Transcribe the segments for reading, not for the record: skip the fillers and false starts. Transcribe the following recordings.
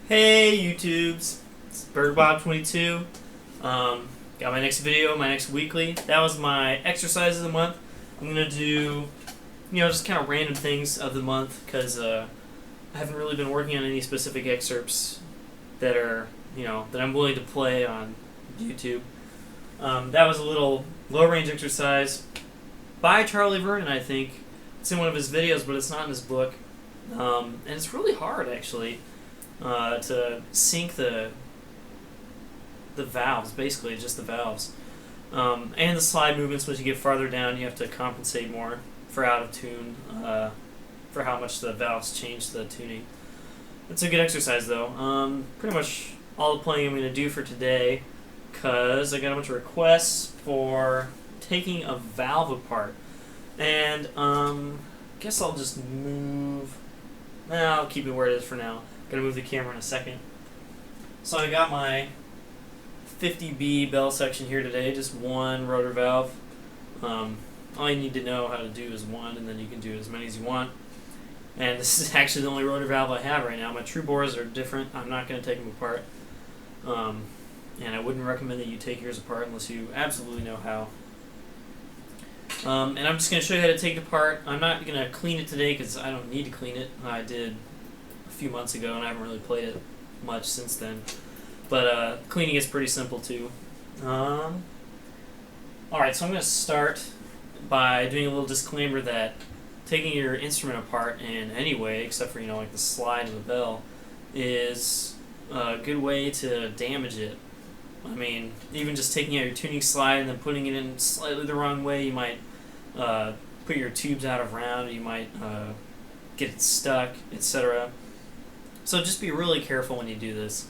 Hey YouTubes, it's Burgerbob 22. Got my next video, my next weekly. That was my exercise of the month. I'm gonna do, just kind of random things of the month because I haven't really been working on any specific excerpts that are, that I'm willing to play on YouTube. That was a little low range exercise by Charlie Vernon, I think. It's in one of his videos, but it's not in his book. And it's really hard actually. To sync the valves, basically just the valves, and the slide movements. Once you get farther down, you have to compensate more for out of tune, for how much the valves change the tuning. It's a good exercise though. Pretty much all the playing I'm going to do for today, because I got a bunch of requests for taking a valve apart, and guess I'll just move. I'll keep it where it is for now. Gonna move the camera in a second. So I got my 50B bell section here today, just one rotor valve. All you need to know how to do is one, and then you can do as many as you want. And this is actually the only rotor valve I have right now. My true bores are different. I'm not going to take them apart. And I wouldn't recommend that you take yours apart unless you absolutely know how. And I'm just going to show you how to take it apart. I'm not going to clean it today because I don't need to clean it. I did a few months ago, and I haven't really played it much since then. But cleaning is pretty simple too. Alright, so I'm going to start by doing a little disclaimer that taking your instrument apart in any way, except for like the slide and the bell, is a good way to damage it. I mean, even just taking out your tuning slide and then putting it in slightly the wrong way, you might put your tubes out of round, you might get it stuck, etc. So just be really careful when you do this.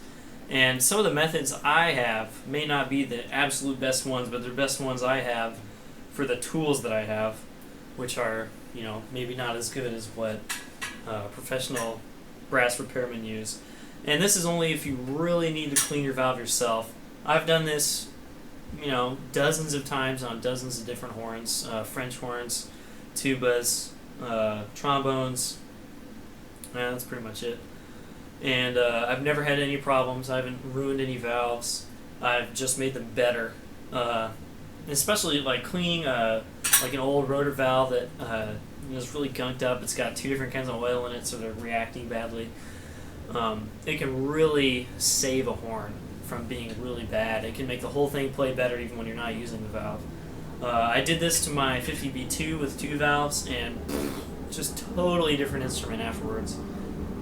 And some of the methods I have may not be the absolute best ones, but they're best ones I have for the tools that I have, which are, maybe not as good as what professional brass repairmen use. And this is only if you really need to clean your valve yourself. I've done this, dozens of times on dozens of different horns, French horns, tubas, trombones, and that's pretty much it. And I've never had any problems. I haven't ruined any valves. I've just made them better. Especially like cleaning like an old rotor valve that is really gunked up. It's got two different kinds of oil in it, so they're reacting badly. It can really save a horn from being really bad. It can make the whole thing play better even when you're not using the valve. I did this to my 50B2 with two valves, and just totally different instrument afterwards.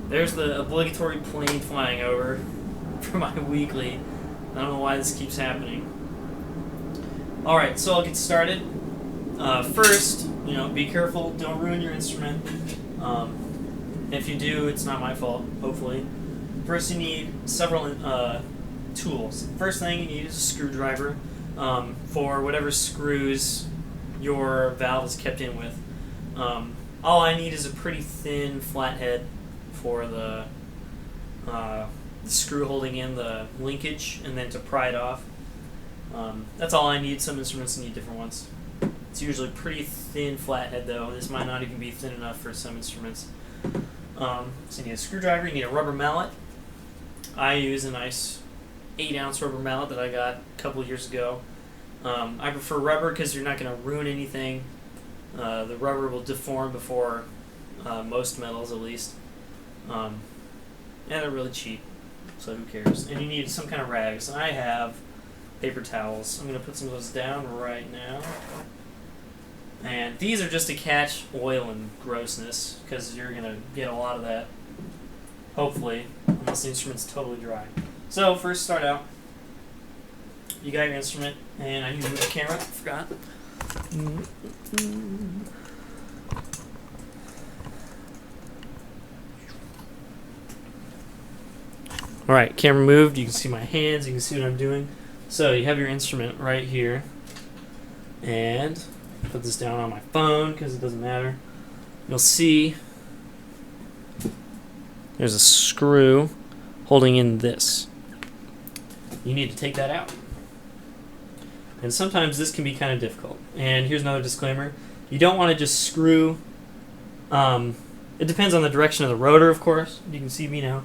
There's the obligatory plane flying over for my weekly. I don't know why this keeps happening. Alright, so I'll get started. First, be careful, don't ruin your instrument. If you do, it's not my fault, hopefully. First you need several tools. First thing you need is a screwdriver for whatever screws your valve is kept in with. All I need is a pretty thin flathead for the screw holding in the linkage, and then to pry it off. That's all I need. Some instruments need different ones. It's usually pretty thin flathead though. This might not even be thin enough for some instruments. So you need a screwdriver, you need a rubber mallet. I use a nice 8-ounce rubber mallet that I got a couple years ago. I prefer rubber because you're not going to ruin anything. The rubber will deform before most metals, at least. And they're really cheap, so who cares? And you need some kind of rags. I have paper towels. I'm going to put some of those down right now. And these are just to catch oil and grossness, because you're going to get a lot of that, hopefully, unless the instrument's totally dry. So first start out, you got your instrument, and I need to move the camera, forgot. Alright, camera moved, you can see my hands, you can see what I'm doing. So you have your instrument right here, and put this down on my phone because it doesn't matter. You'll see there's a screw holding in this. You need to take that out. And sometimes this can be kind of difficult. And here's another disclaimer. You don't want to just screw, it depends on the direction of the rotor, of course. You can see me now.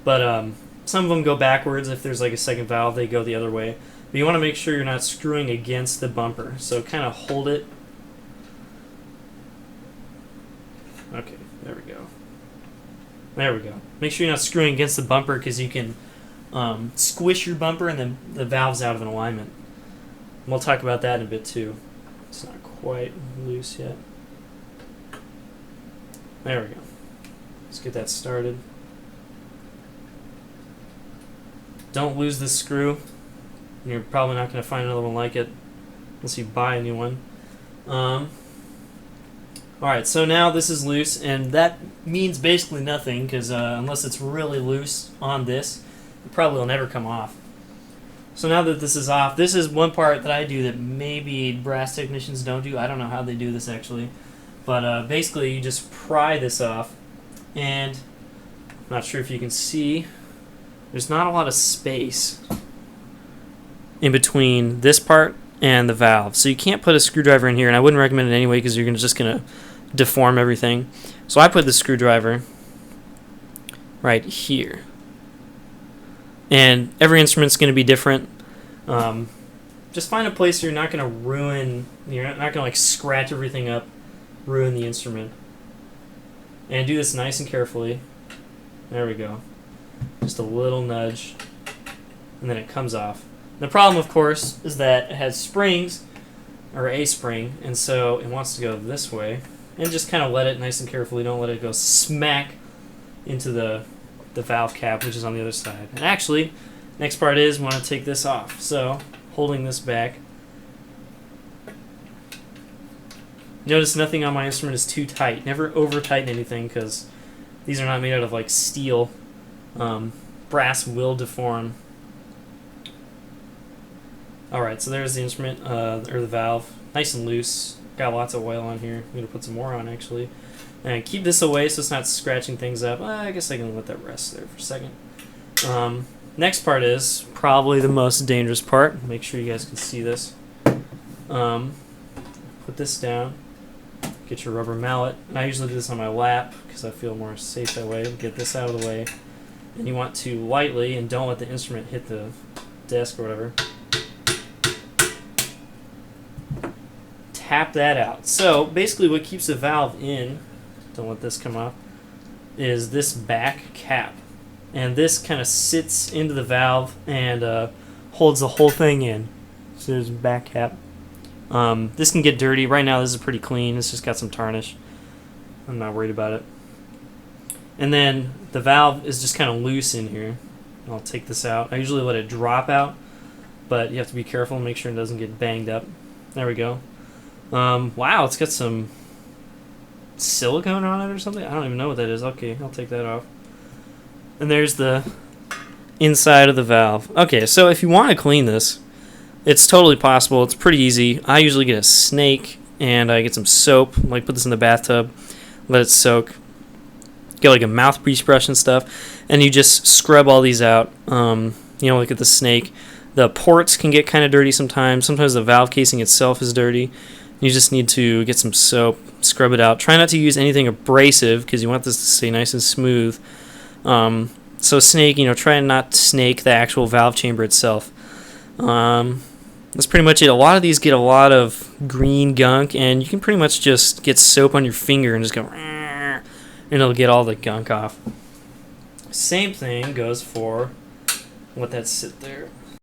But some of them go backwards. If there's like a second valve, they go the other way. But you want to make sure you're not screwing against the bumper. So kind of hold it. Okay, there we go. There we go. Make sure you're not screwing against the bumper because you can squish your bumper and then the valve's out of an alignment. And we'll talk about that in a bit too. It's not quite loose yet. There we go. Let's get that started. Don't lose this screw. You're probably not going to find another one like it unless you buy a new one. Alright, so now this is loose, and that means basically nothing because unless it's really loose on this, it probably will never come off. So now that this is off, this is one part that I do that maybe brass technicians don't do. I don't know how they do this actually. But basically you just pry this off, and I'm not sure if you can see, there's not a lot of space in between this part and the valve. So you can't put a screwdriver in here, and I wouldn't recommend it anyway because you're just going to deform everything. So I put the screwdriver right here. And every instrument's going to be different. Just find a place where you're not going to ruin, you're not going to like scratch everything up, ruin the instrument. And do this nice and carefully. There we go. Just a little nudge, and then it comes off. The problem, of course, is that it has springs, or a spring, and so it wants to go this way. And just kind of let it nice and carefully. Don't let it go smack into the valve cap, which is on the other side. And actually, next part is we want to take this off. So, holding this back. Notice nothing on my instrument is too tight. Never over tighten anything because these are not made out of like steel. Brass will deform. Alright, so there's the instrument, or the valve. Nice and loose. Got lots of oil on here. I'm going to put some more on actually. And keep this away so it's not scratching things up. I guess I can let that rest there for a second. Next part is probably the most dangerous part. Make sure you guys can see this. Put this down. Get your rubber mallet. And I usually do this on my lap because I feel more safe that way. Get this out of the way. And you want to lightly, and don't let the instrument hit the desk or whatever, tap that out. So basically what keeps the valve in, don't let this come off, is this back cap. And this kind of sits into the valve and holds the whole thing in. So there's a back cap. This can get dirty. Right now this is pretty clean. It's just got some tarnish. I'm not worried about it. And then the valve is just kind of loose in here. I'll take this out. I usually let it drop out, but you have to be careful and make sure it doesn't get banged up. There we go. Wow, it's got some silicone on it or something. I don't even know what that is. Okay, I'll take that off. And there's the inside of the valve. Okay, so if you want to clean this, it's totally possible. It's pretty easy. I usually get a snake and I get some soap, like put this in the bathtub, let it soak. Get like a mouthpiece brush and stuff, and you just scrub all these out. Look at the snake. The ports can get kind of dirty sometimes. Sometimes the valve casing itself is dirty. You just need to get some soap, scrub it out. Try not to use anything abrasive because you want this to stay nice and smooth. So snake, try not to snake the actual valve chamber itself. That's pretty much it. A lot of these get a lot of green gunk, and you can pretty much just get soap on your finger and just go, and it'll get all the gunk off. Same thing goes for, let that sit there.